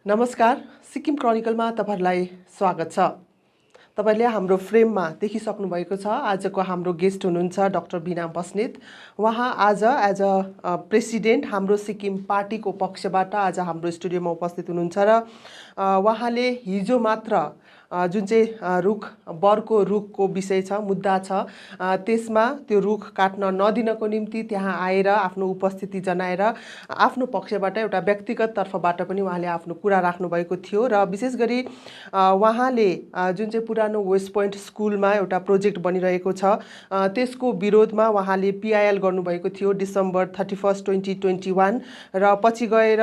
नमस्कार, सिक्किम क्रोनिकलमा तपाईहरुलाई स्वागत छ। तपाईले हाम्रो फ्रेममा देखिसक्नु भएको छ। आजको हाम्रो गेस्ट हुनुहुन्छ डाक्टर बीना बस्नेत। उहाँ आज एज अ प्रेसिडेन्ट हाम्रो सिक्किम पार्टीको पक्षबाट आज हाम्रो स्टुडियोमा उपस्थित हुनुहुन्छ र उहाँले हिजो मात्र जुन चाहिँ रुख बरको रुखको विषय छ, मुद्दा छ, त्यसमा त्यो रुख काट्न नदिनको निम्ति त्यहाँ आएर आफ्नो उपस्थिति जनाएर आफ्नो पक्षबाट एउटा व्यक्तिगत तर्फबाट पनि उहाँले आफ्नो कुरा राख्नु भएको थियो र विशेष गरी उहाँले जुन चाहिँ पुरानो वेस्ट पोइन्ट स्कुलमा एउटा प्रोजेक्ट बनिरहेको छ त्यसको विरोधमा उहाँले पिआइएल गर्नुभएको थियो डिसेम्बर 31, 2021 र पछि गएर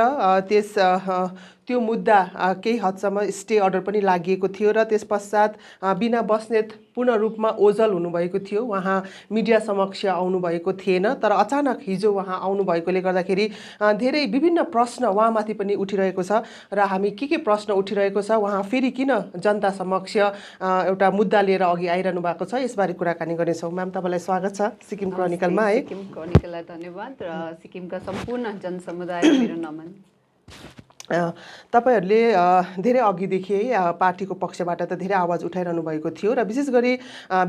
त्यो मुद्दा केही हदसम्म स्टे अर्डर पनि लागिएको थियो र त्यस पश्चात बीना बस्नेत पूर्ण रूपमा ओझल हुनुभएको थियो। उहाँ मिडिया समक्ष आउनुभएको थिएन, तर अचानक हिजो उहाँ आउनुभएकोले गर्दाखेरि धेरै विभिन्न प्रश्न उहाँमाथि पनि उठिरहेको छ र हामी के प्रश्न उठिरहेको छ, उहाँ फेरि किन जनता समक्ष एउटा मुद्दा लिएर अघि आइरहनु भएको छ, यसबारे कुराकानी गर्नेछौँ। म्याम, तपाईँलाई स्वागत छ सिक्किम क्रोनिकलमा। है, सिक्किम क्रोनिकललाई धन्यवाद र सिक्किमका सम्पूर्ण जनसमुदायलाई मेरो नमन। तपाईहरुले धेरै अघिदेखि पार्टीको पक्षबाट त धेरै आवाज उठाइरहनु भएको थियो र विशेष गरी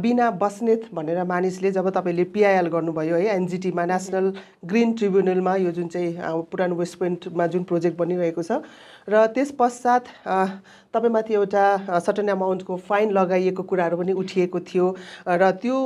बीना बस्नेत भनेर मानिसले जब तपाईले पिआइएल गर्नुभयो है एनजिटीमा, नेसनल ग्रिन ट्रिब्युनलमा, यो जुन चाहिँ पुरानो वेस्ट पोइन्टमा जुन प्रोजेक्ट बनिरहेको छ र त्यस पश्चात तपाईमाथि एउटा सर्टेन अमाउन्टको फाइन लगाइएको कुराहरू पनि उठिएको थियो र त्यो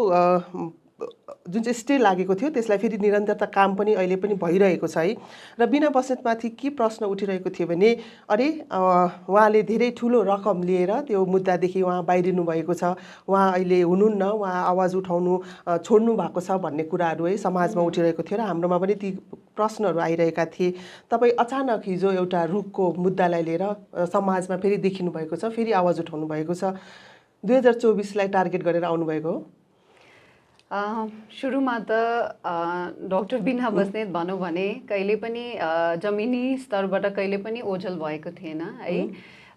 जुन चाहिँ स्टे लागेको थियो त्यसलाई फेरि निरन्तरता काम पनि अहिले पनि भइरहेको छ है। र बीना बस्नेतमाथि के प्रश्न उठिरहेको थियो भने अरे उहाँले धेरै ठुलो रकम लिएर त्यो मुद्दादेखि उहाँ बाहिरिनु भएको छ, उहाँ अहिले हुनुहुन्न, उहाँ आवाज उठाउनु छोड्नु भएको छ भन्ने कुराहरू है समाजमा उठिरहेको थियो र हाम्रोमा पनि ती प्रश्नहरू आइरहेका थिए। तपाईँ अचानक हिजो एउटा रुखको मुद्दालाई लिएर समाजमा फेरि देखिनु भएको छ, फेरि आवाज उठाउनु भएको छ। 2024लाई टार्गेट गरेर आउनुभएको हो? सुरुमा त डाक्टर बीना बस्नेत भनौँ भने कहिले पनि जमिनी स्तरबाट कहिले पनि ओझल भएको थिएन है।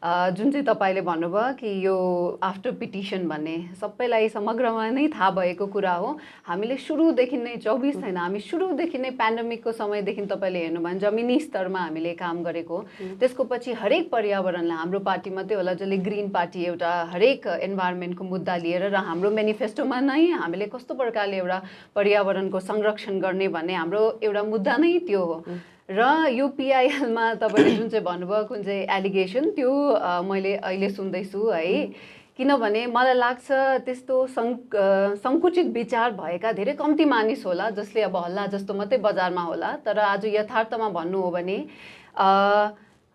जुन चाहिँ तपाईले भन्नुभयो कि यो आफ्टर पिटिसन भन्ने सबैलाई समग्रमा नै थाहा भएको कुरा हो। हामीले सुरुदेखि नै 24 छैन, हामी सुरुदेखि नै पेन्डेमिकको समयदेखि तपाईले हेर्नु भने जमिनी स्तरमा हामीले काम गरेको। त्यसको पछि हरेक पर्यावरणलाई, हाम्रो पार्टी मात्रै होला जसले ग्रिन पार्टी एउटा हरेक एन्भाइरोमेन्टको मुद्दा लिएर र हाम्रो मेनिफेस्टोमा नै हामीले कस्तो प्रकारले एउटा पर्यावरणको संरक्षण गर्ने भन्ने हाम्रो एउटा मुद्दा नै त्यो हो। र यो पिआइएलमा तपाईले जुन चाहिँ भन्नुभयो कुन चाहिँ एलिगेसन, त्यो मैले अहिले सुन्दैछु है। किनभने मलाई लाग्छ त्यस्तो सङ्कुचित विचार भएका धेरै कम्ती मानिस होला जसले अब हल्ला जस्तो मात्रै बजारमा होला, तर आज यथार्थमा भन्नु हो भने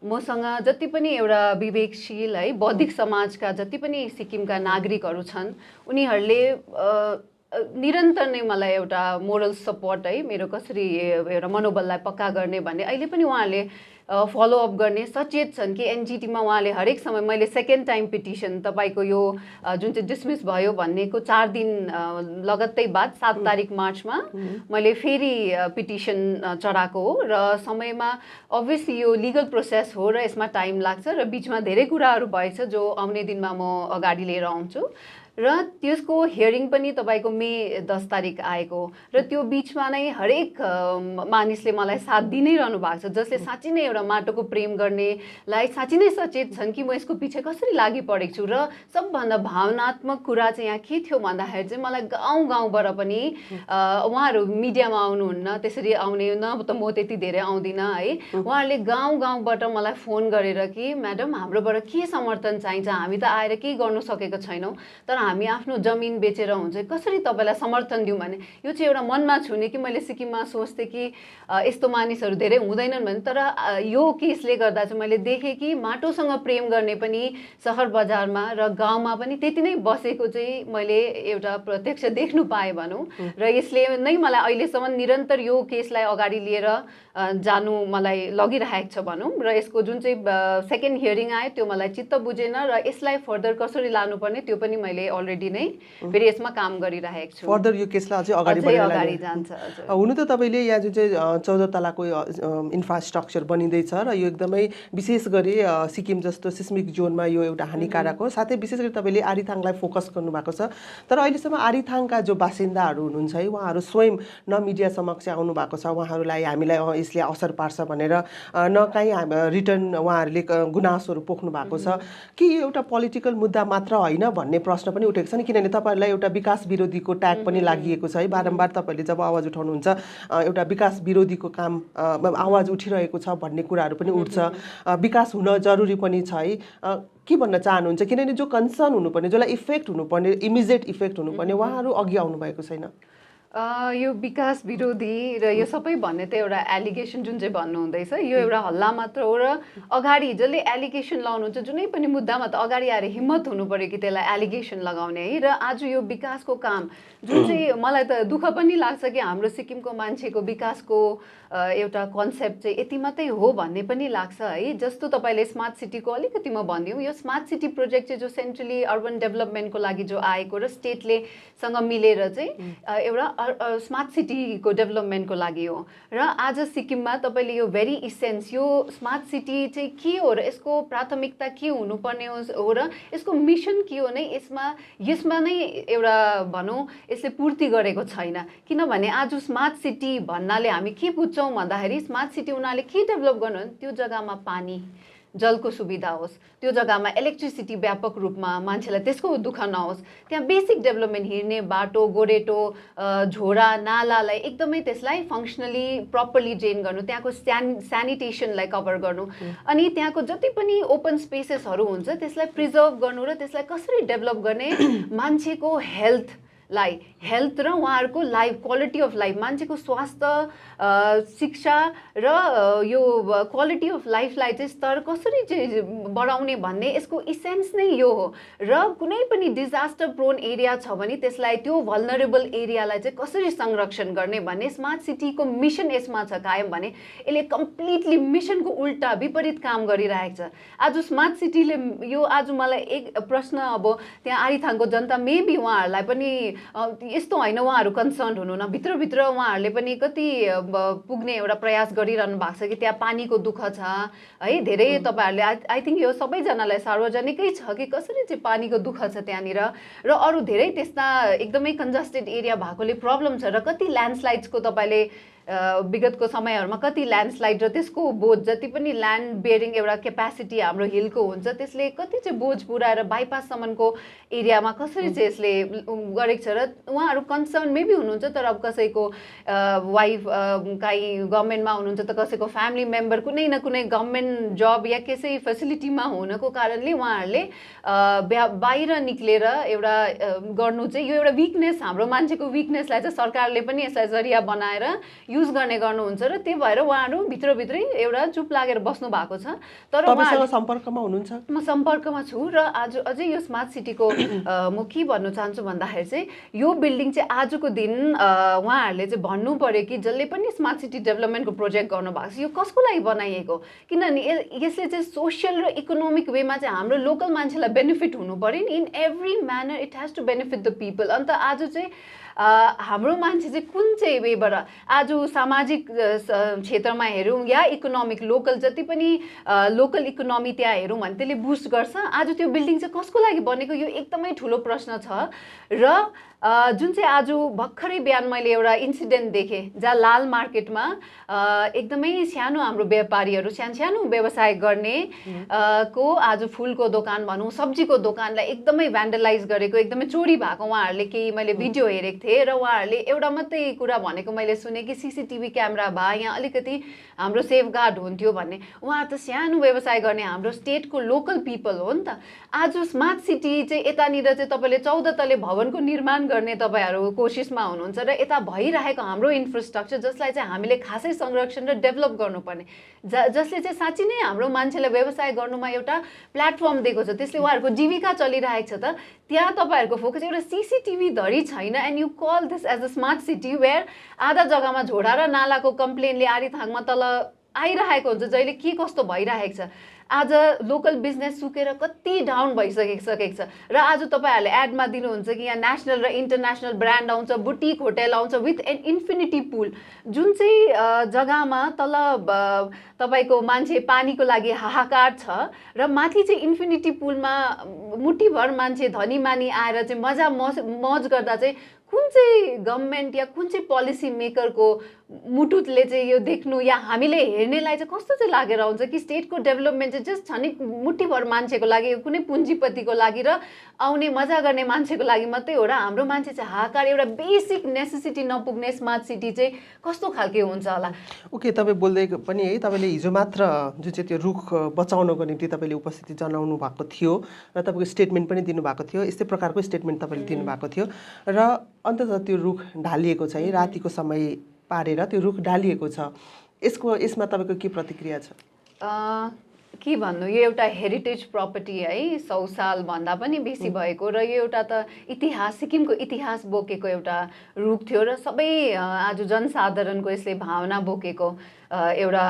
मसँग जति पनि एउटा विवेकशील है बौद्धिक समाजका जति पनि सिक्किमका नागरिकहरू छन्, उनीहरूले निरन्तर नै मलाई एउटा मोरल सपोर्ट है, मेरो कसरी एउटा मनोबललाई पक्का गर्ने भन्ने अहिले पनि उहाँले फलोअप गर्ने सचेत छन् कि एनजिटीमा उहाँले हरेक समय, मैले सेकेन्ड टाइम पिटिसन तपाईँको यो जुन चाहिँ डिसमिस भयो भन्नेको 4 दिन लगत्तै बाद 7 तारिक मार्चमा मैले फेरि पिटिसन चढाएको हो र समयमा अभियसली यो लिगल प्रोसेस हो र यसमा टाइम लाग्छ र बिचमा धेरै कुराहरू भएछ जो आउने दिनमा म अगाडि लिएर आउँछु र त्यसको हियरिङ पनि तपाईँको मे 10 तारिक आएको र त्यो बिचमा नै हरेक मानिसले मलाई साथ दिइरहनु भएको छ, जसले साँच्चै नै एउटा माटोको प्रेम गर्नेलाई साँच्चै नै सचेत छन् कि म यसको पछि कसरी लागि परेको छु। र सबभन्दा भावनात्मक कुरा चाहिँ यहाँ के थियो भन्दाखेरि चाहिँ मलाई गाउँ गाउँबाट पनि उहाँहरू मिडियामा आउनुहुन्न, त्यसरी आउने न त म त्यति धेरै आउँदिनँ है, उहाँहरूले गाउँ गाउँबाट मलाई फोन गरेर कि म्याडम हाम्रोबाट के समर्थन चाहिन्छ, हामी त आएर केही गर्नु सकेको छैनौँ, तर हामी आफ्नो जमिन बेचेर हुन्छ कसरी तपाईलाई समर्थन दिउँ भने यो चाहिँ एउटा मनमा छुने कि मैले सिक्किममा सोच्थेँ कि यस्तो मानिसहरू धेरै हुँदैनन् भने, तर यो केसले गर्दा चाहिँ मैले देखेँ कि माटोसँग प्रेम गर्ने पनि सहर बजारमा र गाउँमा पनि त्यति नै बसेको चाहिँ मैले एउटा प्रत्यक्ष देख्नु पाएँ भनौँ र यसले नै मलाई अहिलेसम्म निरन्तर यो केसलाई अगाडि लिएर जानु मलाई लगिरहेको छ भनौँ र यसको जुन चाहिँ सेकेन्ड हियरिङ आयो त्यो मलाई चित्त बुझेन र यसलाई फर्दर कसरी लानुपर्ने त्यो पनि मैले अलरेडी नै फेरि यसमा काम गरिरहेको छु। फर्दर यो केसलाई अझै अगाडि जान्छ। हुनु त तपाईले यहाँ जुन चाहिँ 14 तलाको इन्फ्रास्ट्रक्चर बनिँदैछ र यो एकदमै विशेष गरी सिक्किम जस्तो सिस्मिक जोनमा यो एउटा हानिकारक हो, साथै विशेष गरी तपाईले आरिथाङलाई फोकस गर्नु भएको छ, तर अहिलेसम्म आरिथाङका जो बासिन्दाहरू हुनुहुन्छ है उहाँहरू स्वयं न मिडिया समक्ष आउनु भएको छ, उहाँहरूलाई हामीलाई यसले असर पार्छ भनेर न काहीँ रिटर्न उहाँहरूले गुनासोहरू पोख्नु भएको छ कि यो एउटा पोलिटिकल मुद्दा मात्र होइन भन्ने प्रश्न पनि उठेको छ नि, किनभने तपाईँहरूलाई एउटा विकास विरोधीको ट्याग पनि लागिएको छ है। बारम्बार तपाईँहरूले जब आवाज उठाउनुहुन्छ एउटा विकास विरोधीको काम आवाज उठिरहेको छ भन्ने कुराहरू पनि उठ्छ। विकास हुन जरुरी पनि छ है। के भन्न चाहनुहुन्छ, किनभने जो कन्सर्न हुनुपर्ने, जसलाई इफेक्ट हुनुपर्ने, इमिजिएट इफेक्ट हुनुपर्ने, उहाँहरू अघि आउनु भएको छैन। यो विकास विरोधी र यो सबै भन्ने त एउटा एलिगेसन जुन चाहिँ भन्नुहुँदैछ यो एउटा हल्ला मात्र हो। र अगाडि जसले एलिगेसन लाउनुहुन्छ जुनै पनि मुद्दामा त अगाडि आएर हिम्मत हुनु पर्यो कि त्यसलाई एलिगेसन लगाउने है। र आज यो विकासको काम जुन चाहिँ मलाई त दुःख पनि लाग्छ कि हाम्रो सिक्किमको मान्छेको विकासको एउटा कन्सेप्ट चाहिँ यति मात्रै हो भन्ने पनि लाग्छ है। जस्तो तपाईँले स्मार्ट सिटीको अलिकति म भनिदिउँ, यो स्मार्ट सिटी प्रोजेक्ट चाहिँ जो सेन्ट्रली अर्बन डेभलपमेन्टको लागि जो आएको र स्टेटले सँग मिलेर चाहिँ एउटा स्मार्ट सिटीको डेभलपमेन्टको लागि हो। र आज सिक्किममा तपाईँले यो भेरी इसेन्स यो स्मार्ट सिटी चाहिँ के हो र यसको प्राथमिकता के हुनुपर्ने हो र यसको मिसन के हो नै यसमा नै एउटा भनौँ यसले पूर्ति गरेको छैन। किनभने आज स्मार्ट सिटी भन्नाले हामी के बुझ्छौँ भन्दाखेरि स्मार्ट सिटी उनीहरूले के डेभलप गर्नु भने त्यो जग्गामा पानी जलको सुविधा होस्, त्यो जग्गामा इलेक्ट्रिसिटी व्यापक रूपमा मान्छेलाई त्यसको दुःख नहोस्, त्यहाँ बेसिक डेभलपमेन्ट हिँड्ने बाटो गोरेटो झोडा नालालाई एकदमै त्यसलाई फङ्सनली प्रपरली ड्रेन गर्नु, त्यहाँको स्यानिटेसनलाई कभर गर्नु, अनि त्यहाँको जति पनि ओपन स्पेसेसहरू हुन्छ त्यसलाई प्रिजर्भ गर्नु र त्यसलाई कसरी डेभलप गर्ने, मान्छेको हेल्थ र उहाँहरूको लाइफ क्वालिटी अफ लाइफ, मान्छेको स्वास्थ्य शिक्षा र यो क्वालिटी अफ लाइफलाई चाहिँ स्तर कसरी चाहिँ बढाउने भन्ने यसको इसेन्स नै यो हो। र कुनै पनि डिजास्टर प्रोन एरिया छ भने त्यसलाई त्यो भल्नरेबल एरियालाई चाहिँ कसरी संरक्षण गर्ने भन्ने स्मार्ट सिटीको मिसन यसमा छ कायम भने यसले कम्प्लिटली मिसनको उल्टा विपरीत काम गरिरहेको छ। आज स्मार्ट सिटीले यो आज मलाई एक प्रश्न, अब त्यहाँ आरिथाङको जनता मेबी उहाँहरूलाई पनि यस्तो होइन उहाँहरू कन्सर्न हुनु न, भित्रभित्र उहाँहरूले पनि कति पुग्ने एउटा प्रयास गरिरहनु भएको छ कि त्यहाँ पानीको दुःख छ है। धेरै तपाईँहरूले आई थिङ्क यो सबैजनालाई सार्वजनिकै छ कि कसरी चाहिँ पानीको दुःख छ त्यहाँनिर। र अरू धेरै त्यस्ता एकदमै कन्जस्टेड एरिया भएकोले प्रब्लम छ। र कति ल्यान्डस्लाइड्सको तपाईँले विगतको समयहरूमा कति ल्यान्डस्लाइड र त्यसको बोझ जति पनि ल्यान्ड बेयरिङ एउटा क्यापासिटी हाम्रो हिलको हुन्छ त्यसले कति चाहिँ बोझ पुऱ्याएर बाइपाससम्मको एरियामा कसरी चाहिँ यसले गरेको छ। र उहाँहरू कन्सर्न मेबी हुनुहुन्छ, तर अब कसैको वाइफ काहीँ गभर्मेन्टमा हुनुहुन्छ त कसैको फ्यामिली मेम्बर कुनै न कुनै गभर्मेन्ट जब या कसै फेसिलिटीमा हुनको कारणले उहाँहरूले बाहिर निक्लेर एउटा गर्नु चाहिँ यो एउटा विकनेस, हाम्रो मान्छेको विकनेसलाई चाहिँ सरकारले पनि यसलाई जरिया बनाएर युज गर्ने गर्नुहुन्छ। र त्यो भएर उहाँहरू भित्रभित्रै एउटा चुप लागेर बस्नु भएको छ। तर तपाईसँग सम्पर्कमा हुनुहुन्छ? म सम्पर्कमा छु। र आज अझै यो स्मार्ट सिटीको म के भन्नु चाहन्छु भन्दाखेरि चाहिँ यो बिल्डिङ चाहिँ आजको दिन उहाँहरूले चाहिँ भन्नु पर्यो कि जसले पनि स्मार्ट सिटी डेभलपमेन्टको प्रोजेक्ट गर्नुभएको छ यो कसको लागि बनाइएको, किनभने यसले चाहिँ सोसियल र इकोनोमिक वेमा चाहिँ हाम्रो लोकल मान्छेलाई बेनिफिट हुनु पर्यो नि। In every manner it has to benefit the people. अन्त आज चाहिँ हाम्रो मान्छे चाहिँ कुन चाहिँ वेबाट आज सामाजिक क्षेत्रमा हेरौँ या इकोनोमिक लोकल जति पनि लोकल इकोनोमी त्यहाँ हेरौँ भने त्यसले बुस्ट गर्छ। आज त्यो बिल्डिङ चाहिँ कसको लागि बनेको यो एकदमै ठुलो प्रश्न छ। र जुन चाहिँ आज भर्खरै बिहान मैले एउटा इन्सिडेन्ट देखेँ जहाँ लाल मार्केटमा एकदमै सानो हाम्रो व्यापारीहरू सानो व्यवसाय गर्ने को आज फुलको दोकान भनौँ सब्जीको दोकानलाई एकदमै भ्यान्डलाइज गरेको, एकदमै चोरी भएको उहाँहरूले केही मैले भिडियो हेरेको थिएँ। र उहाँहरूले एउटा मात्रै कुरा भनेको मैले सुने कि सिसिटिभी क्यामेरा भए यहाँ अलिकति हाम्रो सेफगार्ड हुन्थ्यो भन्ने। उहाँहरू त सानो व्यवसाय गर्ने हाम्रो स्टेटको लोकल पिपल हो नि त। आज स्मार्ट सिटी चाहिँ यतानिर चाहिँ तपाईँले 14 तले भवनको निर्माण गर्ने तपाईँहरू कोसिसमा हुनुहुन्छ र यता भइरहेको हाम्रो इन्फ्रास्ट्रक्चर जसलाई चाहिँ हामीले खासै संरक्षण र डेभलप गर्नुपर्ने, जसले चाहिँ साँच्चै नै हाम्रो मान्छेलाई व्यवसाय गर्नुमा एउटा प्लेटफर्म दिएको छ, त्यसले उहाँहरूको जीविका चलिरहेको छ त त्यहाँ तपाईँहरूको फोकस एउटा सिसिटिभी धरी छैन। And you call this as a smart city where आधा जग्गामा झोडा र नालाको कम्प्लेनले आरिथाङमा तल आइरहेको हुन्छ जहिले के कस्तो भइरहेको छ। आज लोकल बिजनेस सुकेर कति डाउन भइसकेको छ। र आज तपाईँहरूले एडमा दिनुहुन्छ कि यहाँ नेसनल र इन्टरनेसनल ब्रान्ड आउँछ, बुटिक होटेल आउँछ विथ एन इन्फिनिटी पुल, जुन चाहिँ जग्गामा तल तपाईँको मान्छे पानीको लागि हाहाकार छ र माथि चाहिँ इन्फिनिटी पुलमा मुठीभर मान्छे धनी मानी आएर चाहिँ मजा मौज गर्दा चाहिँ कुन चाहिँ गभर्मेन्ट या कुन चाहिँ पोलिसी मेकरको मुटुले चाहिँ यो देख्नु या हामीले हेर्नेलाई चाहिँ कस्तो चाहिँ लागेर आउँछ कि स्टेटको डेभलपमेन्ट चाहिँ जस्ट छनिक मुठीभर मान्छेको लागि, कुनै पुँजीपतिको लागि र आउने मजा गर्ने मान्छेको लागि मात्रै हो र हाम्रो मान्छे चाहिँ हाहाकार एउटा बेसिक नेसेसिटी नपुग्ने स्मार्ट सिटी चाहिँ कस्तो खालके हुन्छ होला। ओके, तपाईँ बोल्दै पनि है, तपाईँले हिजो मात्र जुन चाहिँ त्यो रुख बचाउनको निम्ति तपाईँले उपस्थिति जनाउनु भएको थियो र तपाईँको स्टेटमेन्ट पनि दिनुभएको थियो, यस्तै प्रकारको स्टेटमेन्ट तपाईँले दिनुभएको थियो र अन्ततः त्यो रुख ढालिएको छ है, रातिको समय पारेर त्यो रुख ढालिएको छ। यसमा तपाईँको के प्रतिक्रिया छ? के भन्नु, यो एउटा हेरिटेज प्रपर्टी है, 100 साल भन्दा पनि बेसी भएको र यो एउटा त इतिहास, सिक्किमको इतिहास बोकेको एउटा रुख थियो र सबै आज जनसाधारणको यसले भावना बोकेको एउटा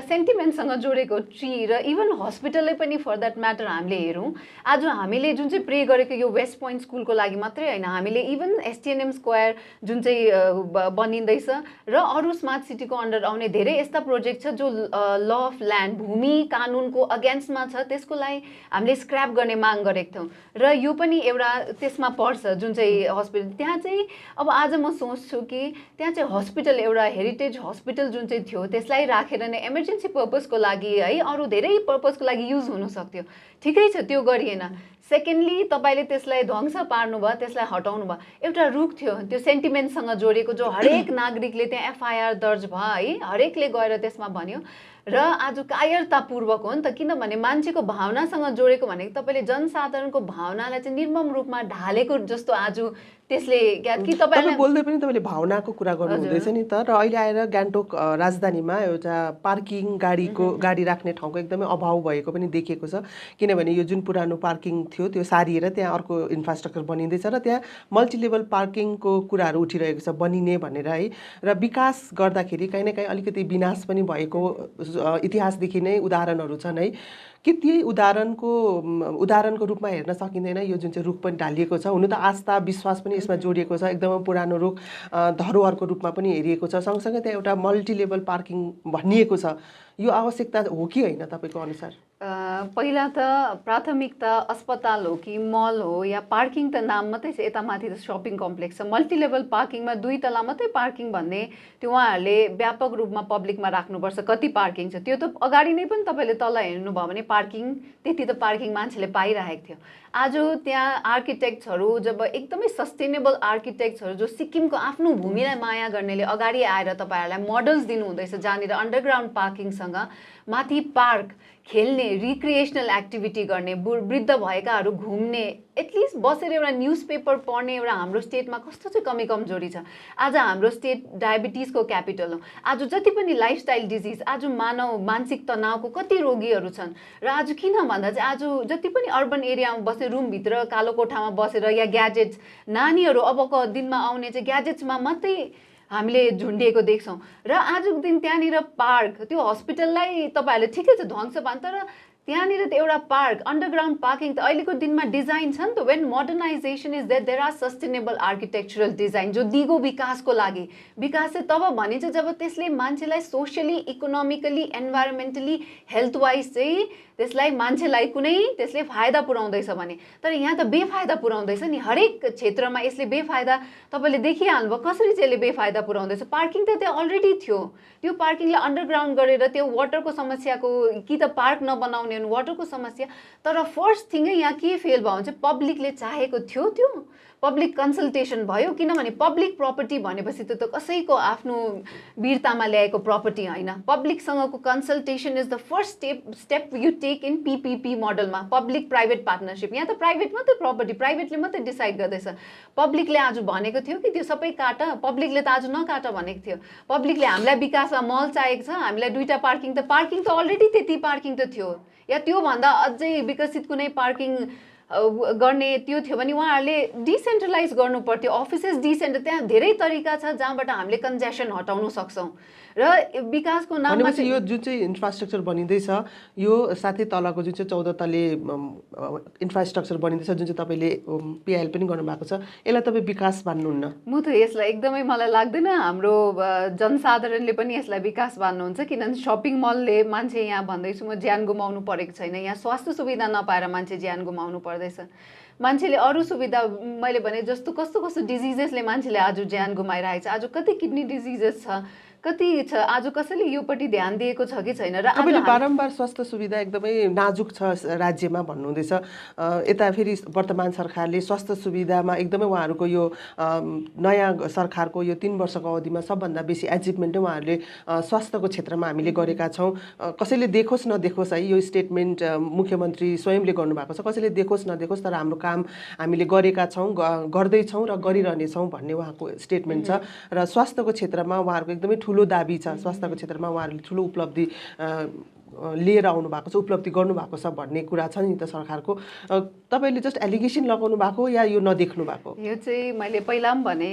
सेन्टिमेन्टसँग जोडेको ट्री र इभन हस्पिटलले पनि फर द्याट म्याटर हामीले हेरौँ, आज हामीले जुन चाहिँ प्रे गरेको यो वेस्ट पोइन्ट स्कुलको लागि मात्रै होइन, हामीले इभन एसटिएनएम स्क्वायर जुन चाहिँ बनिँदैछ र अरू स्मार्ट सिटीको अन्डर आउने धेरै यस्ता प्रोजेक्ट छ जो ल अफ ल्यान्ड, भूमि कानुनको अगेन्स्टमा छ, त्यसको लागि हामीले स्क्रैप गर्ने माग गरेको थियौँ र यो पनि एउटा त्यसमा पर्छ जुन चाहिँ हस्पिटल। त्यहाँ चाहिँ अब आज म सोच्छु कि त्यहाँ चाहिँ हस्पिटल, एउटा हेरिटेज हस्पिटल जुन चाहिँ थियो त्यसलाई राखेर नै इमर्जेन्सी पर्पजको लागि है, अरू धेरै पर्पजको लागि युज हुन सक्थ्यो, ठिकै छ, त्यो गरिएन। सेकेन्डली तपाईँले त्यसलाई ध्वंस पार्नुभयो, त्यसलाई हटाउनु भयो। एउटा रुख थियो त्यो सेन्टिमेन्टसँग जोडेको, जो हरेक नागरिकले त्यहाँ एफआइआर दर्ज भयो है, हरेकले गएर त्यसमा भन्यो र आज कायरतापूर्वक हो नि त, किनभने मान्छेको भावनासँग जोडेको भनेको तपाईँले जनसाधारणको भावनालाई चाहिँ निर्मम रूपमा ढालेको जस्तो आज त्यसले कि तपाईँ बोल्दै पनि तपाईँले भावनाको कुरा गर्नु हुँदैछ नि त। र अहिले आएर गान्तोक राजधानीमा एउटा पार्किङ गाडी राख्ने ठाउँको एकदमै अभाव भएको पनि देखिएको छ, किनभने यो जुन पुरानो पार्किङ थियो त्यो सारिएर त्यहाँ अर्को इन्फ्रास्ट्रक्चर बनिँदैछ र त्यहाँ मल्टिलेभल पार्किङको कुराहरू उठिरहेको छ बनिने भनेर है। र विकास गर्दाखेरि कहीँ न कहीँ अलिकति विनाश पनि भएको इतिहासदेखि नै उदाहरणहरू छन् है। के त्यही उदाहरणको रूपमा हेर्न सकिँदैन यो जुन चाहिँ रुख पनि ढालिएको छ? हुनु त आस्था विश्वास पनि यसमा जोडिएको छ, एकदमै पुरानो रुख धरोहरको रूपमा पनि हेरिएको छ, सँगसँगै त्यहाँ एउटा मल्टिलेभल पार्किङ भनिएको छ, यो आवश्यकता हो कि होइन तपाईँको अनुसार? पहिला त प्राथमिकता अस्पताल हो कि मल हो या पार्किङ त नाम मात्रै छ, यता माथि त सपिङ कम्प्लेक्स छ, मल्टिलेभल पार्किङमा 2 तला मात्रै पार्किङ भन्ने त्यो उहाँहरूले व्यापक रूपमा पब्लिकमा राख्नुपर्छ। कति पार्किङ छ त्यो त अगाडि नै पनि तपाईँले तल हेर्नुभयो भने पार्किङ त्यति त पार्किङ मान्छेले पाइरहेको थियो। आज त्यहाँ आर्किटेक्ट्सहरू जब एकदमै सस्टेनेबल आर्किटेक्ट्सहरू जो सिक्किमको आफ्नो भूमिलाई माया गर्नेले अगाडि आएर तपाईँहरूलाई मोडल्स दिनुहुँदैछ, जहाँनिर अन्डरग्राउन्ड पार्किङसँग माथि पार्क, खेल्ने, रिक्रिएसनल एक्टिभिटी गर्ने, वृद्ध भएकाहरू घुम्ने, एटलिस्ट बसेर एउटा न्युज पेपर पढ्ने एउटा हाम्रो स्टेटमा कस्तो चाहिँ कमी कमजोरी छ। आज हाम्रो स्टेट डायबिटिजको क्यापिटल हो। आज जति पनि लाइफस्टाइल डिजिज, आज मानसिक तनावको कति रोगीहरू छन् र आज किन भन्दा चाहिँ आज जति पनि अर्बन एरियामा बस्ने, रुमभित्र कालो कोठामा बसेर या ग्याजेट्स, नानीहरू अबको दिनमा आउने चाहिँ ग्याजेट्समा मात्रै हामीले झुन्डिएको देख्छौँ र आजको दिन त्यहाँनिर पार्क, त्यो हस्पिटललाई तपाईँहरूले ठिकै छ ध्वंस पार्नु, तर त्यहाँनिर त एउटा पार्क, अन्डरग्राउन्ड पार्किङ त अहिलेको दिनमा डिजाइन छ नि त। When modernisation is there are sustainable architectural design जो दिगो विकासको लागि। विकास चाहिँ तब भनिन्छ जब त्यसले मान्छेलाई सोसियली, इकोनोमिकली, एन्भाइरोमेन्टली, हेल्थ वाइज चाहिँ त्यसलाई मान्छेलाई कुनै त्यसले फाइदा पुर्याउँदैछ भने। तर यहाँ त बेफाइदा पुर्याउँदैछ नि, हरेक क्षेत्रमा यसले बेफाइदा, तपाईँले देखिहाल्नुभयो कसरी चाहिँ यसले बेफाइदा पुर्याउँदैछ। पार्किङ त त्यहाँ अलरेडी थियो, त्यो पार्किङलाई अन्डरग्राउन्ड गरेर त्यो वाटरको समस्याको, कि त पार्क नबनाउने वाटरको समस्या। तर फर्स्ट थिङै यहाँ के फेल भयो भने चाहिँ पब्लिकले चाहेको थियो त्यो पब्लिक कन्सल्टेसन भयो, किनभने पब्लिक प्रपर्टी भनेपछि त्यो त कसैको आफ्नो वीरतामा ल्याएको प्रपर्टी होइन। पब्लिकसँगको consultation is the first step you take in PPP मोडलमा, पब्लिक प्राइभेट पार्टनरसिप। यहाँ त प्राइभेट मात्रै प्रपर्टी, प्राइभेटले मात्रै डिसाइड गर्दैछ। पब्लिकले आज भनेको थियो कि त्यो सबै काट, पब्लिकले त आज नकाट भनेको थियो। पब्लिकले हामीलाई विकासमा मल चाहिएको छ, हामीलाई 2टा पार्किङ, त पार्किङ त अलरेडी त्यति पार्किङ त थियो, या त्योभन्दा अझै विकसित कुनै पार्किङ गर्ने त्यो थियो भने उहाँहरूले डिसेन्ट्रलाइज गर्नु पर्थ्यो। अफिसेस त्यहाँ धेरै तरिका छ जहाँबाट हामीले कन्जेसन हटाउन सक्छौँ र विकासको नाममा चाहिँ यो जुन चाहिँ इन्फ्रास्ट्रक्चर बनिँदैछ यो साथै तलको जुन चाहिँ 14 तले इन्फ्रास्ट्रक्चर बनिँदैछ जुन चाहिँ तपाईँले पिआइएल पनि गर्नुभएको छ, यसलाई तपाईँ विकास भन्नुहुन्न? म त यसलाई एकदमै, मलाई लाग्दैन हाम्रो जनसाधारणले पनि यसलाई विकास भन्नुहुन्छ, किनभने सपिङ मलले मान्छे, यहाँ भन्दैछु म, ज्यान गुमाउनु परेको छैन। यहाँ स्वास्थ्य सुविधा नपाएर मान्छे ज्यान गुमाउनु पर्दैन। पर्दैछ। मान्छेले अरू सुविधा मैले भने जस्तो कस्तो कस्तो डिजिजेसले मान्छेले आज ज्यान गुमाइरहेको छ, आज कति किडनी डिजिजेस छ, कति छ, आज कसैले योपट्टि ध्यान दिएको छ कि छैन। र तपाईँले बारम्बार स्वास्थ्य सुविधा एकदमै नाजुक छ राज्यमा भन्नुहुँदैछ। यता फेरि वर्तमान सरकारले स्वास्थ्य सुविधामा एकदमै उहाँहरूको यो नयाँ सरकारको यो 3 वर्षको अवधिमा सबभन्दा बेसी एचिभमेन्टै उहाँहरूले स्वास्थ्यको क्षेत्रमा हामीले गरेका छौँ। कसैले देखोस् नदेखोस् है, यो स्टेटमेन्ट मुख्यमन्त्री स्वयंले गर्नुभएको छ, कसैले देखोस् नदेखोस् तर हाम्रो काम हामीले गरेका छौँ, गर्दैछौँ र गरिरहनेछौँ भन्ने उहाँको स्टेटमेन्ट छ। र स्वास्थ्यको क्षेत्रमा उहाँहरूको एकदमै ठुलो दाबी छ, स्वास्थ्यको क्षेत्रमा उहाँहरूले ठुलो उपलब्धि लिएर आउनु भएको छ, उपलब्धि गर्नुभएको छ भन्ने कुरा छ नि त सरकारको। तपाईँले जस्ट एलिगेसन लगाउनु भएको या यो नदेख्नु भएको? यो चाहिँ मैले पहिला पनि भने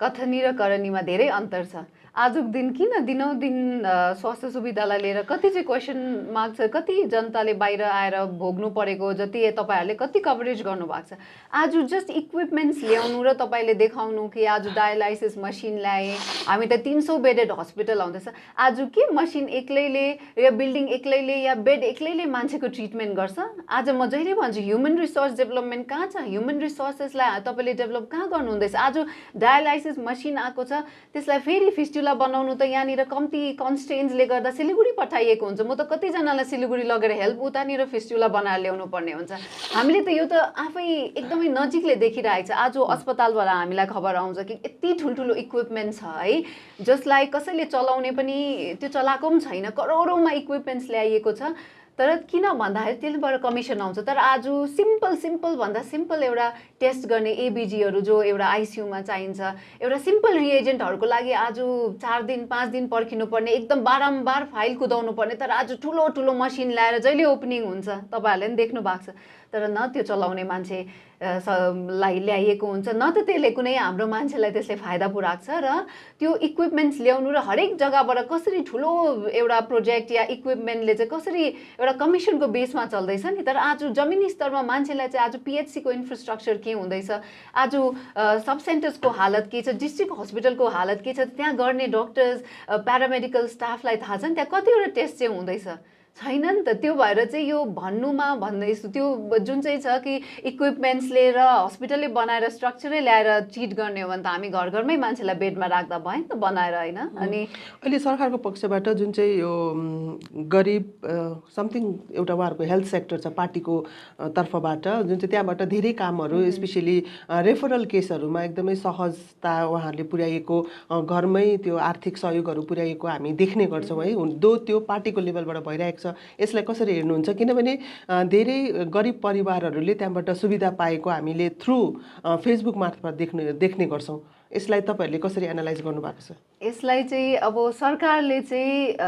कथनी र करनीमा धेरै अन्तर छ। आजको दिन किन दिनौदिन स्वास्थ्य सुविधालाई लिएर कति चाहिँ क्वेसन मार्क छ, कति जनताले बाहिर आएर भोग्नु परेको, जति तपाईँहरूले कति कभरेज गर्नुभएको छ। आज जस्ट इक्विपमेन्ट्स ल्याउनु र तपाईँले देखाउनु कि आज डायलाइसिस मसिन ल्याए, हामी त 300 बेडेड हस्पिटल आउँदैछ। आज के मसिन एक्लैले या बिल्डिङ एक्लैले या बेड एक्लैले मान्छेको ट्रिटमेन्ट गर्छ? आज म जहिले भन्छु ह्युमन रिसोर्स डेभलपमेन्ट कहाँ छ? ह्युमन रिसोर्सेसलाई तपाईँले डेभलप कहाँ गर्नुहुँदैछ? आज डायलाइसिस मसिन आएको छ, त्यसलाई फेरि फिस्टुला बनाउनु त यहाँनिर कम्ती कन्स्टेन्सले गर्दा सिलिगुडी पठाइएको हुन्छ। म त कतिजनालाई सिलिगुडी लगेर हेल्प उतानिर फिस्टुला बनाएर ल्याउनु पर्ने हुन्छ। हामीले त यो त आफै एकदमै नजिकले देखिरहेको छ। आज अस्पतालबाट हामीलाई खबर आउँछ कि यति ठुल्ठुलो इक्विपमेन्ट छ है, जसलाई कसैले चलाउने पनि त्यो चलाएको पनि छैन, करोडौँमा इक्विपमेन्ट्स ल्याइएको छ। तर किन भन्दाखेरि त्यसबाट कमिसन आउँछ। तर आज सिम्पल भन्दा सिम्पल एउटा टेस्ट गर्ने एबिजीहरू जो एउटा आइसियूमा चाहिन्छ, एउटा सिम्पल रिएजेन्टहरूको लागि आज 4 दिन 5 दिन पर्खिनु पर्ने, एकदम बारम्बार फाइल कुदाउनु पर्ने। तर आज ठुलो ठुलो मसिन ल्याएर जहिले ओपनिङ हुन्छ तपाईँहरूले पनि देख्नु भएको छ, तर न त्यो चलाउने मान्छे लाई ल्याइएको हुन्छ, न त त्यसले कुनै हाम्रो मान्छेलाई त्यसले फाइदा पुऱ्याएको छ। र त्यो इक्विपमेन्ट्स ल्याउनु र हरेक जग्गाबाट कसरी ठुलो एउटा प्रोजेक्ट या इक्विपमेन्टले चाहिँ कसरी एउटा कमिसनको बेसमा चल्दैछ नि। तर आज जमिनी स्तरमा मान्छेलाई चाहिँ आज पिएचसीको इन्फ्रास्ट्रक्चर के हुँदैछ, आज सब सेन्टर्सको हालत के छ, डिस्ट्रिक्ट हस्पिटलको हालत के छ, त्यहाँ गर्ने डक्टर्स प्यारामेडिकल स्टाफलाई थाहा छ नि त्यहाँ कतिवटा टेस्ट चाहिँ हुँदैछ, छैन नि त। त्यो भएर चाहिँ यो भन्नुमा भन्दैछु त्यो जुन चाहिँ छ कि इक्विपमेन्ट्सले र हस्पिटलले बनाएर स्ट्रक्चरै ल्याएर चिट गर्ने हो भने त हामी घर घरमै मान्छेलाई बेडमा राख्दा भयो नि त बनाएर, होइन? अनि अहिले सरकारको पक्षबाट जुन चाहिँ यो गरिब समथिङ एउटा उहाँहरूको हेल्थ सेक्टर छ पार्टीको तर्फबाट, जुन चाहिँ त्यहाँबाट धेरै कामहरू स्पेसली रेफरल केसहरूमा एकदमै सहजता उहाँहरूले पुर्याएको, घरमै त्यो आर्थिक सहयोगहरू पुर्याएको हामी देख्ने गर्छौँ है। त्यो पार्टीको लेभलबाट भइरहेको छ। यसलाई कसरी हेर्नुहुन्छ? किनभने धेरै गरिब परिवारहरूले त्यहाँबाट सुविधा पाएको हामीले थ्रु फेसबुक मार्फत देख्ने गर्छौँ। यसलाई तपाईँहरूले कसरी एनालाइज गर्नुभएको छ? यसलाई चाहिँ अब सरकारले चाहिँ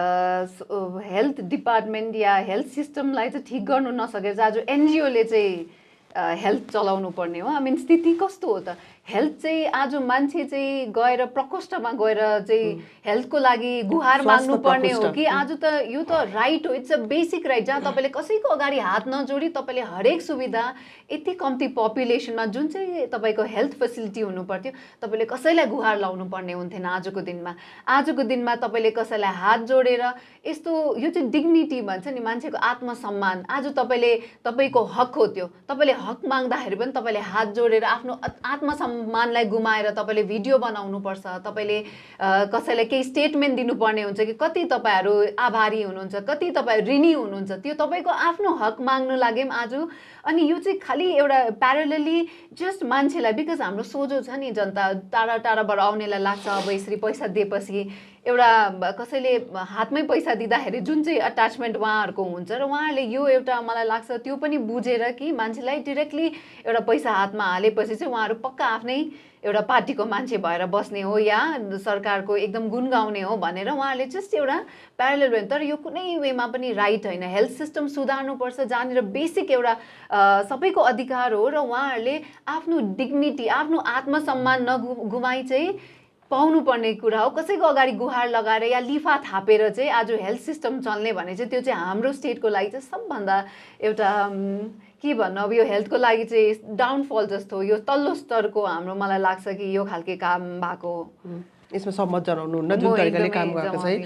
हेल्थ डिपार्टमेन्ट या हेल्थ सिस्टमलाई चाहिँ ठिक गर्नु नसकेर आज एनजिओले चाहिँ हेल्थ चलाउनु पर्ने हो। आई मिन स्थिति कस्तो हो त? हेल्थ चाहिँ आज मान्छे चाहिँ गएर प्रकोष्ठमा गएर चाहिँ हेल्थको लागि गुहार माग्नु पर्ने हो कि? आज त यो त राइट हो, इट्स अ बेसिक राइट, जहाँ तपाईँले कसैको अगाडि हात नजोडी तपाईँले हरेक सुविधा यति कम्ती पपुलेसनमा जुन चाहिँ तपाईँको हेल्थ फेसिलिटी हुनु पर्थ्यो तपाईँले कसैलाई गुहार लाउनु पर्ने हुन्थेन। आजको दिनमा तपाईँले कसैलाई हात जोडेर यस्तो यो चाहिँ डिग्निटी भन्छ नि, मान्छेको आत्मसम्मान। आज तपाईँको हक हो, त्यो तपाईँले हक माग्दाखेरि पनि तपाईँले हात जोडेर आफ्नो आत्मसम्मानलाई गुमाएर तपाईँले भिडियो बनाउनु पर्छ, तपाईँले कसैलाई केही स्टेटमेन्ट दिनुपर्ने हुन्छ कि कति तपाईँहरू आभारी हुनुहुन्छ, कति तपाईँ ऋणी हुनुहुन्छ, त्यो तपाईँको आफ्नो हक माग्नु लागि पनि आज। अनि यो चाहिँ खालि एउटा प्यारलली जस्ट मान्छेलाई, बिकज हाम्रो सोझो छ नि जनता, टाढा टाढाबाट आउनेलाई लाग्छ अब यसरी पैसा दिएपछि एउटा कसैले हातमै पैसा दिँदाखेरि जुन चाहिँ अट्याचमेन्ट उहाँहरूको हुन्छ, र उहाँहरूले यो एउटा मलाई लाग्छ त्यो पनि बुझेर कि मान्छेलाई डिरेक्टली एउटा पैसा हातमा हालेपछि चाहिँ उहाँहरू पक्का आफ्नै एउटा पार्टीको मान्छे भएर बस्ने हो या सरकारको एकदम गुण गाउने हो भनेर उहाँहरूले जस्ट एउटा प्यारलल वे। तर यो कुनै वेमा पनि राइट होइन। हेल्थ सिस्टम सुधार्नुपर्छ जहाँनिर बेसिक एउटा सबैको अधिकार हो, र उहाँहरूले आफ्नो डिग्निटी, आफ्नो आत्मसम्मान नगुमाई चाहिँ पाउनु पर्ने कुरा हो। कसैको अगाडि गुहार लगाएर या लिफा थापेर चाहिँ आज हेल्थ सिस्टम चल्ने भने चाहिँ त्यो चाहिँ हाम्रो स्टेटको लागि चाहिँ सबभन्दा एउटा के भन्नु, अब यो हेल्थको लागि चाहिँ डाउनफल जस्तो, यो तल्लो स्तरको हाम्रो मलाई लाग्छ कि यो खालके काम भएको हो। यसमा सहमत जनाउनुहुन्न जुन म तरिकाले एकदमै काम गरेको छ है।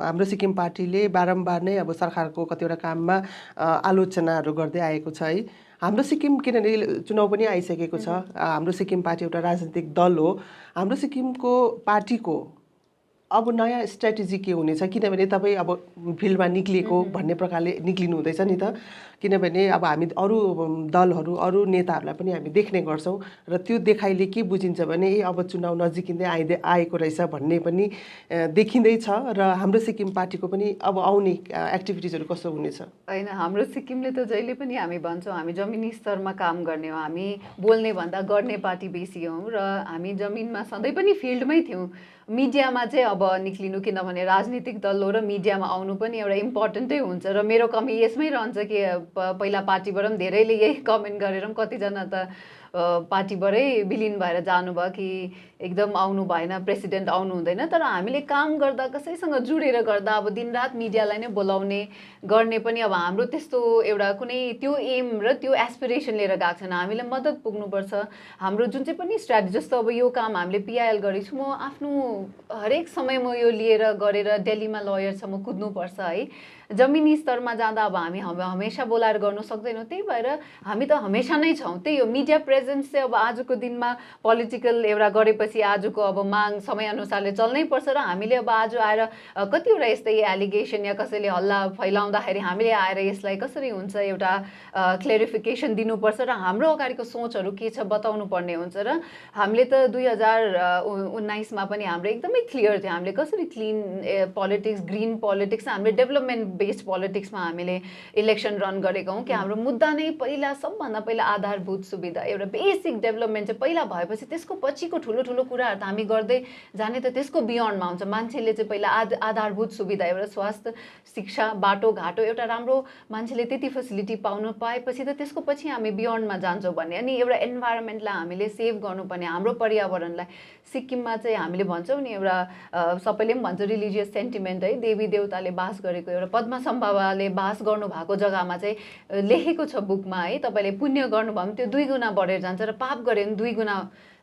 हाम्रो सिक्किम पार्टीले बारम्बार नै अब सरकारको कतिवटा काममा आलोचनाहरू गर्दै आएको छ है। हाम्रो सिक्किम किनभने चुनाव पनि आइसकेको छ, हाम्रो सिक्किम पार्टी एउटा राजनीतिक दल हो। हाम्रो सिक्किमको पार्टीको अब नयाँ स्ट्राटेजी के हुनेछ, किनभने तपाईँ अब फिल्डमा निक्लिएको भन्ने प्रकारले निक्लिनु हुँदैछ नि त। किनभने अब हामी अरू दलहरू अरू नेताहरूलाई पनि हामी देख्ने गर्छौँ र त्यो देखाइले के बुझिन्छ भने अब चुनाव नजिकिँदै आएको रहेछ भन्ने पनि देखिँदैछ। र हाम्रो सिक्किम पार्टीको पनि अब आउने एक्टिभिटिजहरू कस्तो हुनेछ? होइन, हाम्रो सिक्किमले त जहिले पनि हामी भन्छौँ हामी जमिनी स्तरमा काम गर्ने हो, हामी बोल्ने भन्दा गर्ने पार्टी बेसी हौँ र हामी जमिनमा सधैँ पनि फिल्डमै थियौँ। मिडियामा चाहिँ अब निक्लिनु, किनभने राजनीतिक दल हो र मिडियामा आउनु पनि एउटा इम्पोर्टेन्टै हुन्छ र मेरो कमी यसमै रहन्छ कि पहिला पार्टीबाट पनि धेरैले यही कमेन्ट गरेर पनि कतिजना त पार्टीबाटै विलिन भएर जानुभयो कि एकदम आउनु भएन, प्रेसिडेन्ट आउनु हुँदैन। तर हामीले काम गर्दा कसैसँग जुडेर गर्दा अब दिनरात मिडियालाई नै बोलाउने गर्ने पनि अब हाम्रो त्यस्तो एउटा कुनै त्यो एम र त्यो एस्पिरेसन लिएर गएको छैन। हामीलाई मद्दत पुग्नुपर्छ। हाम्रो जुन चाहिँ पनि स्ट्राटेजी, जस्तो अब यो काम हामीले पिआइएल गरेको छु, म आफ्नो हरेक समय म यो लिएर गरेर दिल्लीमा लयरसम्म कुद्नुपर्छ है। जमिनी स्तरमा जाँदा अब हामी हमेसा बोलाएर गर्नु सक्दैनौँ, त्यही भएर हामी त हमेसा नै छौँ। त्यही हो, मिडिया प्रेजेन्स चाहिँ अब आजको दिनमा पोलिटिकल एउटा गरेपछि आजको अब माग समयअनुसारले चल्नै पर्छ र हामीले अब आज आएर कतिवटा यस्तै एलिगेसन या कसैले हल्ला फैलाउँदाखेरि हामीले आएर यसलाई कसरी हुन्छ एउटा क्लेरिफिकेसन दिनुपर्छ र हाम्रो अगाडिको सोचहरू के छ बताउनु पर्ने हुन्छ। र हामीले त 2019मा पनि हाम्रो एकदमै क्लियर थियो हामीले कसरी क्लिन पोलिटिक्स, ग्रिन पोलिटिक्स, हामीले डेभलपमेन्ट बेस्ड पोलिटिक्समा हामीले इलेक्सन रन गरेका हौँ कि हाम्रो मुद्दा नै पहिला सबभन्दा पहिला आधारभूत सुविधा, एउटा बेसिक डेभलपमेन्ट चाहिँ पहिला भएपछि त्यसको पछिको ठुलो ठुलो कुराहरू त हामी गर्दै जाने त त्यसको बियोन्डमा हुन्छ। मान्छेले चाहिँ पहिला आधारभूत सुविधा, एउटा स्वास्थ्य, शिक्षा, बाटोघाटो, एउटा राम्रो मान्छेले त्यति फेसिलिटी पाउनु पाएपछि त त्यसको पछि हामी बियोन्डमा जान्छौँ भन्ने। अनि एउटा इन्भाइरोमेन्टलाई हामीले सेभ गर्नुपर्ने, हाम्रो पर्यावरणलाई। सिक्किममा चाहिँ हामीले भन्छौँ नि एउटा सबैले पनि भन्छ रिलिजियस सेन्टिमेन्ट है, देवी देवताले बास गरेको एउटा पद्मसम्भवाले बास गर्नुभएको जग्गामा चाहिँ लेखेको छ बुकमा है, तपाईँले पुण्य गर्नुभयो भने त्यो 2 गुणा बढेर जान्छ र पाप गऱ्यो भने 2 गुणा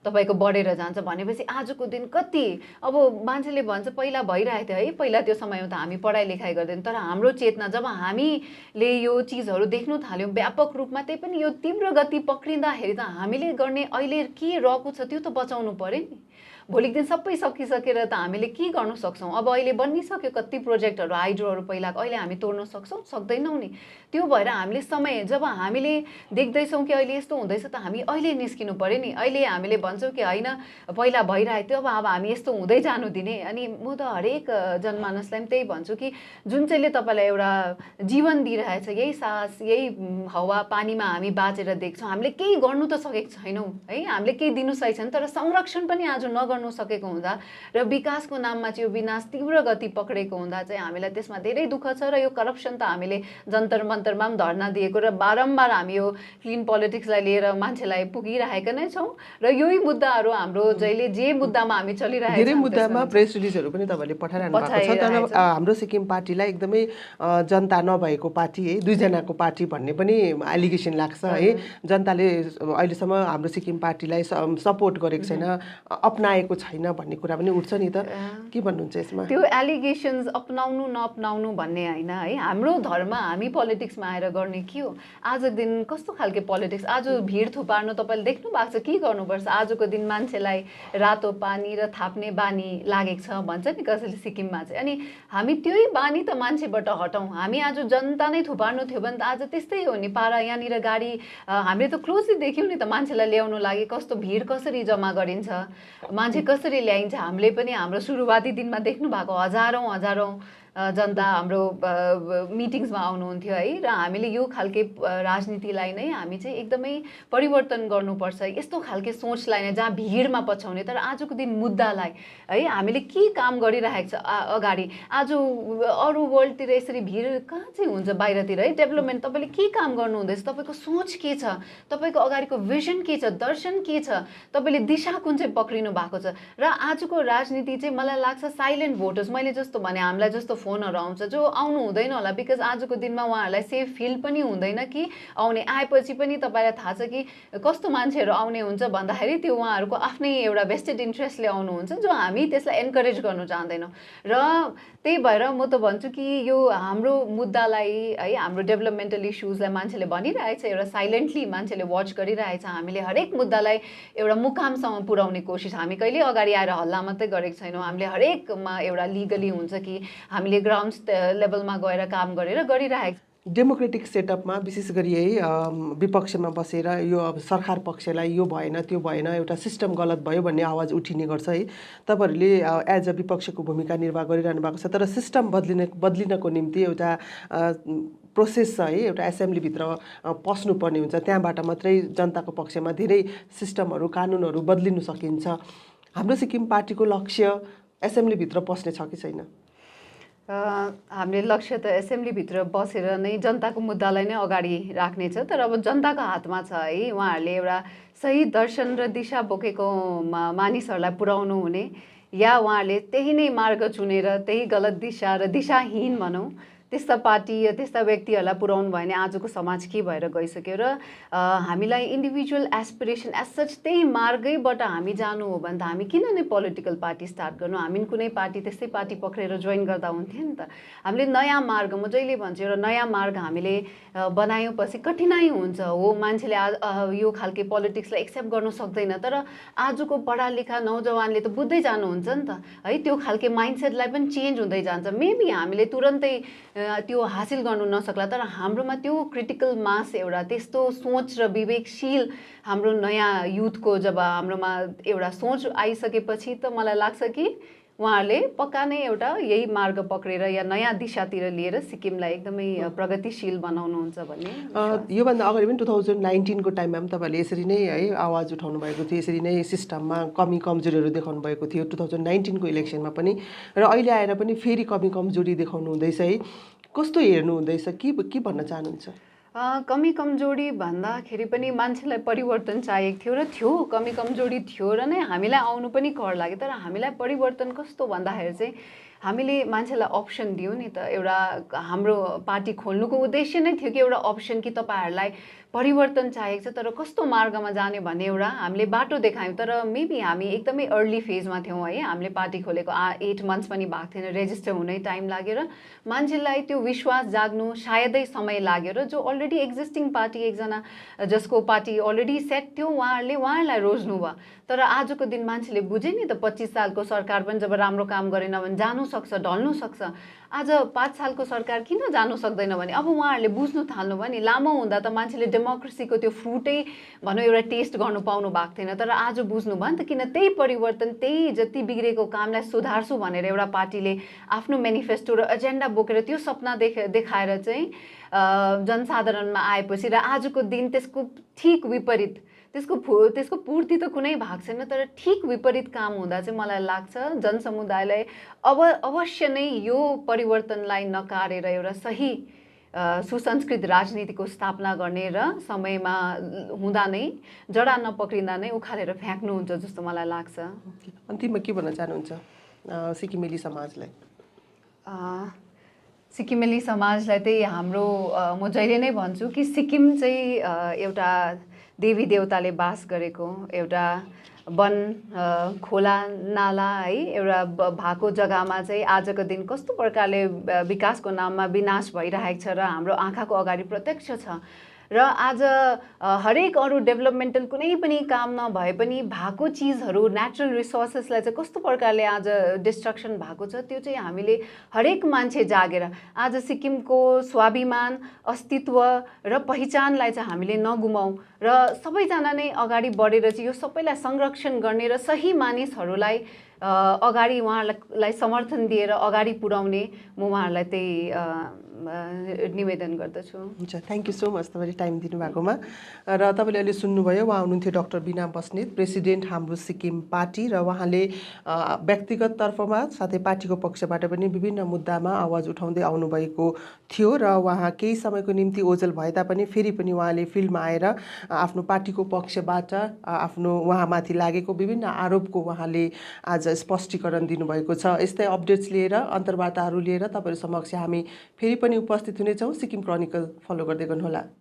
तपाईँको बढेर जान्छ। भनेपछि आजको दिन कति अब मान्छेले भन्छ पहिला भइरहेको थियो है, पहिला त्यो समयमा त हामी पढाइ लेखाइ गर्दैन, तर हाम्रो चेतना जब हामीले यो चिजहरू देख्नु थाल्यौँ व्यापक रूपमा, त्यही पनि यो तीव्र गति पक्रिँदाखेरि त हामीले गर्ने अहिले के रहेको छ त्यो त बचाउनु पर्यो नि। भोलिको दिन सबै सकिसकेर त हामीले के गर्नु सक्छौँ? अब अहिले बनिसक्यो कति प्रोजेक्टहरू, हाइड्रोहरू पहिलाको, अहिले हामी तोड्न सक्छौँ? सक्दैनौँ नि। त्यो भएर हामीले समय जब हामीले देख्दैछौँ कि अहिले यस्तो हुँदैछ त हामी अहिले निस्किनु पर्यो नि। अहिले हामीले भन्छौँ कि होइन पहिला भइरहेको थियो, अब हामी यस्तो हुँदै जानु दिने। अनि म त हरेक जनमानसलाई पनि त्यही भन्छु कि जुन चाहिँले तपाईँलाई एउटा जीवन दिइरहेछ, यही सास यही हावा पानीमा हामी बाँचेर देख्छौँ, हामीले केही गर्नु त सकेको छैनौँ है, हामीले केही दिनु सकेको छैन। तर संरक्षण पनि आज गर्नु सकेको हुँदा र विकासको नाममा चाहिँ यो विनाश तीव्र गति पक्रेको हुँदा चाहिँ हामीलाई त्यसमा धेरै दुःख छ। र यो करप्सन त हामीले जन्तर मन्तरमा पनि धर्ना दिएको र बारम्बार हामी यो क्लिन पोलिटिक्सलाई लिएर मान्छेलाई पुगिरहेका नै छौँ। र यही मुद्दाहरू हाम्रो जहिले जे मुद्दामा हामी चलिरहेका धेरै मुद्दामा प्रेस रिलिजहरू पनि तपाईँले पठाइरहनु भएको छ। तर हाम्रो सिक्किम पार्टीलाई एकदमै जनता नभएको पार्टी है, 2 जनाको पार्टी भन्ने पनि एलिगेसन लाग्छ है। जनताले अहिलेसम्म हाम्रो सिक्किम पार्टीलाई सपोर्ट गरेको छैन, अपनाएको छैन भन्ने कुरा पनि उठ्छ नि त, के भन्नुहुन्छ यसमा? त्यो एलिगेसन्स अपनाउनु नअपनाउनु भन्ने होइन है, हाम्रो धर्म हामी पोलिटिक्समा आएर गर्ने के हो? आज दिन कस्तो खालके पोलिटिक्स, आज भिड थुपार्नु तपाईँले देख्नु भएको छ, के गर्नुपर्छ? आजको दिन मान्छेलाई रातो पानी र थाप्ने बानी लागेको छ भन्छ नि कसैले सिक्किममा चाहिँ। अनि हामी त्यही बानी त मान्छेबाट हटाउँ। हामी आज जनता नै थुपार्नु थियो भने त आज त्यस्तै हो नि। पारा यहाँनिर गाडी हामीले त क्लोजली देख्यौँ नि त, मान्छेलाई ल्याउनु लागि कस्तो भिड कसरी जम्मा गरिन्छ, मान्छे कसरी ल्याइन्छ। हामीले पनि हाम्रो सुरुवाती दिनमा देख्नु भएको हजारौँ जनता हाम्रो मिटिङ्समा आउनुहुन्थ्यो है। र हामीले यो खालके राजनीतिलाई नै हामी चाहिँ एकदमै परिवर्तन गर्नुपर्छ, यस्तो खालके सोचलाई नै जहाँ भिडमा पछाउने। तर आजको दिन मुद्दालाई है हामीले के काम गरिरहेको छ अगाडि, आज अरू वर्ल्डतिर यसरी भिड कहाँ चाहिँ हुन्छ बाहिरतिर है। डेभलपमेन्ट तपाईँले के काम गर्नु हुँदैछ, तपाईँको सोच के छ, तपाईँको अगाडिको भिजन के छ, दर्शन के छ, तपाईँले दिशा कुन चाहिँ पक्रिनु भएको छ। र आजको राजनीति चाहिँ मलाई लाग्छ साइलेन्ट भोटर्स, मैले जस्तो भने हामीलाई जस्तो फोनहरू आउँछ जो आउनु हुँदैन होला बिकज आजको दिनमा उहाँहरूलाई सेफ फिल पनि हुँदैन कि आउने आएपछि पनि तपाईँलाई थाहा छ कि कस्तो मान्छेहरू आउने हुन्छ भन्दाखेरि त्यो उहाँहरूको आफ्नै एउटा भेस्टेड इन्ट्रेस्टले आउनुहुन्छ जो हामी त्यसलाई एन्करेज गर्नु चाहँदैनौँ र त्यही भएर म त भन्छु कि यो हाम्रो मुद्दालाई है हाम्रो डेभलपमेन्टल इस्युजलाई मान्छेले भनिरहेछ एउटा साइलेन्टली मान्छेले वाच गरिरहेछ हामीले हरेक मुद्दालाई एउटा मुकामसम्म पुर्याउने कोसिस हामी कहिले अगाडि आएर हल्ला मात्रै गरेको छैनौँ हामीले हरेकमा एउटा लिगली हुन्छ कि हामीले ग्राउन्ड लेभलमा गएर काम गरेर गरिरहेको डेमोक्रेटिक सेटअपमा विशेष गरी है विपक्षमा बसेर यो अब सरकार पक्षलाई यो भएन त्यो भएन एउटा सिस्टम गलत भयो भन्ने आवाज उठिने गर्छ है तपाईँहरूले एज अ विपक्षको भूमिका निर्वाह गरिरहनु भएको छ तर सिस्टम बदलिनको निम्ति एउटा प्रोसेस छ है एउटा एसेम्ब्लीभित्र पस्नुपर्ने हुन्छ त्यहाँबाट मात्रै जनताको पक्षमा धेरै सिस्टमहरू कानुनहरू बदलिनु सकिन्छ हाम्रो सिक्किम पार्टीको लक्ष्य एसेम्ब्लीभित्र पस्ने छ कि छैन हामीले लक्ष्य त एसेम्ब्लीभित्र बसेर नै जनताको मुद्दालाई नै अगाडि राख्नेछ तर अब जनताको हातमा छ है उहाँहरूले एउटा सही दर्शन र दिशा बोकेको मानिसहरूलाई पुर्याउनु हुने या उहाँहरूले त्यही नै मार्ग चुनेर त्यही गलत दिशा र दिशाहीन भनौँ त्यस्ता पार्टी या त्यस्ता व्यक्तिहरूलाई पुर्याउनु भयो भने आजको समाज के भएर गइसक्यो र हामीलाई इन्डिभिजुअल एस्पिरेसन एज सच त्यही मार्गैबाट हामी जानु हो भने त हामी किन नै पोलिटिकल पार्टी स्टार्ट गर्नु हामी कुनै पार्टी त्यस्तै पार्टी पक्रेर जोइन गर्दा हुन्थ्यो नि त हामीले नयाँ मार्ग म जहिले भन्छु एउटा नयाँ मार्ग हामीले बनाएपछि कठिनाइ हुन्छ हो मान्छेले यो खालके पोलिटिक्सलाई एक्सेप्ट गर्नु सक्दैन तर आजको पढा लेखा नौजवानले त बुझ्दै जानुहुन्छ नि त है त्यो खालके माइन्डसेटलाई पनि चेन्ज हुँदै जान्छ मेबी हामीले तुरन्तै त्यो हासिल गर्नु नसक्ला तर हाम्रोमा त्यो क्रिटिकल मास एउटा त्यस्तो सोच र विवेकशील हाम्रो नयाँ युथको जब हाम्रोमा एउटा सोच आइसकेपछि त मलाई लाग्छ कि उहाँहरूले पक्का नै एउटा यही मार्ग पक्रेर या नयाँ दिशातिर लिएर सिक्किमलाई एकदमै प्रगतिशील बनाउनुहुन्छ भन्ने योभन्दा अगाडि पनि 2019 को टाइममा पनि तपाईँहरूले यसरी नै है आवाज उठाउनु भएको थियो यसरी नै सिस्टममा कमी कमजोरीहरू देखाउनु भएको थियो 2019 को इलेक्सनमा पनि र अहिले आएर पनि फेरि कमी कमजोरी देखाउनु हुँदैछ है कस्तो हेर्नु हुँदैछ के भन्न चाहनुहुन्छ कमी कमजोरी भन्दाखेरि पनि मान्छेलाई परिवर्तन चाहिएको थियो र थियो कमी कमजोरी थियो र नै हामीलाई आउनु पनि कर लाग्यो तर हामीलाई परिवर्तन कस्तो भन्दाखेरि चाहिँ हामीले मान्छेलाई अप्सन दियौँ नि त एउटा हाम्रो पार्टी खोल्नुको उद्देश्य नै थियो कि एउटा अप्सन कि तपाईँहरूलाई परिवर्तन चाहिएको छ तर कस्तो मार्गमा जाने भन्ने एउटा हामीले बाटो देखायौँ तर मेबी हामी एकदमै अर्ली फेजमा थियौँ है हामीले पार्टी खोलेको 8 मन्थ्स पनि भएको थिएन रेजिस्टर हुनै टाइम लाग्यो र मान्छेलाई त्यो विश्वास जाग्नु सायदै समय लाग्यो र जो अलरेडी एक्जिस्टिङ पार्टी एकजना जसको पार्टी अलरेडी सेट थियो उहाँहरूलाई रोज्नु भयो तर आजको दिन मान्छेले बुझे नि त 25 सालको सरकार पनि जब राम्रो काम गरेन भने जानु सक्छ ढल्नु सक्छ आज 5 सालको सरकार किन जानु सक्दैन भने अब उहाँहरूले बुझ्नु थाल्नु भयो नि लामो हुँदा त मान्छेले डेमोक्रेसीको त्यो फ्रुटै भनौँ एउटा टेस्ट गर्नु पाउनु भएको थिएन तर आज बुझ्नु भयो नि त किन त्यही परिवर्तन त्यही जति बिग्रेको कामलाई सुधार्छु भनेर एउटा पार्टीले आफ्नो मेनिफेस्टो र एजेन्डा बोकेर त्यो सपना देखाएर चाहिँ जनसाधारणमा आएपछि र आजको दिन त्यसको ठिक विपरीत त्यसको पूर्ति त कुनै भएको छैन तर ठिक विपरीत काम हुँदा चाहिँ मलाई लाग्छ जनसमुदायलाई अवश्य नै यो परिवर्तनलाई नकारेर एउटा सही सुसंस्कृत राजनीतिको स्थापना गर्ने र समयमा हुँदा नै जडा नपक्रिँदा नै उखालेर फ्याँक्नुहुन्छ जस्तो मलाई लाग्छ अन्तिममा के भन्न चाहनुहुन्छ सिक्किमेली समाजलाई सिक्किमेली समाजलाई चाहिँ हाम्रो म जहिले नै भन्छु कि सिक्किम चाहिँ एउटा देवी देवताले बास गरेको एउटा वन खोला नाला है एउटा भएको जग्गामा चाहिँ आजको दिन कस्तो प्रकारले विकासको नाममा विनाश भइरहेको छ र हाम्रो आँखाको अगाडि प्रत्यक्ष छ र आज हरेक अरू डेभलपमेन्टल कुनै पनि काम नभए पनि भएको चिजहरू नेचुरल रिसोर्सेसलाई चाहिँ कस्तो प्रकारले आज डिस्ट्रक्सन भएको छ त्यो चाहिँ हामीले हरेक मान्छे जागेर आज सिक्किमको स्वाभिमान अस्तित्व र पहिचानलाई चाहिँ हामीले नगुमाउँ र सबैजना नै अगाडि बढेर चाहिँ यो सबैलाई संरक्षण गर्ने र सही मानिसहरूलाई अगाडि उहाँहरूलाई समर्थन दिएर अगाडि पुर्याउने म उहाँहरूलाई त्यही निवेदन गर्दछु हुन्छ थ्याङ्क यू सो मच तपाईँले टाइम दिनुभएकोमा र तपाईँले अहिले सुन्नुभयो उहाँ हुनुहुन्थ्यो डाक्टर बिना बस्नेत प्रेसिडेन्ट हाम्रो सिक्किम पार्टी र उहाँले व्यक्तिगत तर्फमा साथै पार्टीको पक्षबाट पनि विभिन्न मुद्दामा आवाज उठाउँदै आउनुभएको थियो र उहाँ केही समयको निम्ति ओझेल भए तापनि फेरि पनि उहाँले फिल्डमा आएर आफ्नो पार्टीको पक्षबाट आफ्नो उहाँमाथि लागेको विभिन्न आरोपको उहाँले आज स्पष्टीकरण दिनुभएको छ। यस्तै अपडेट्स लिएर अन्तर्वार्ताहरू लिएर तपाईँहरू समक्ष हामी फेरि पनि उपस्थित हुनेछौँ। सिक्किम क्रोनिकल फलो गर्दै गर्नुहोला।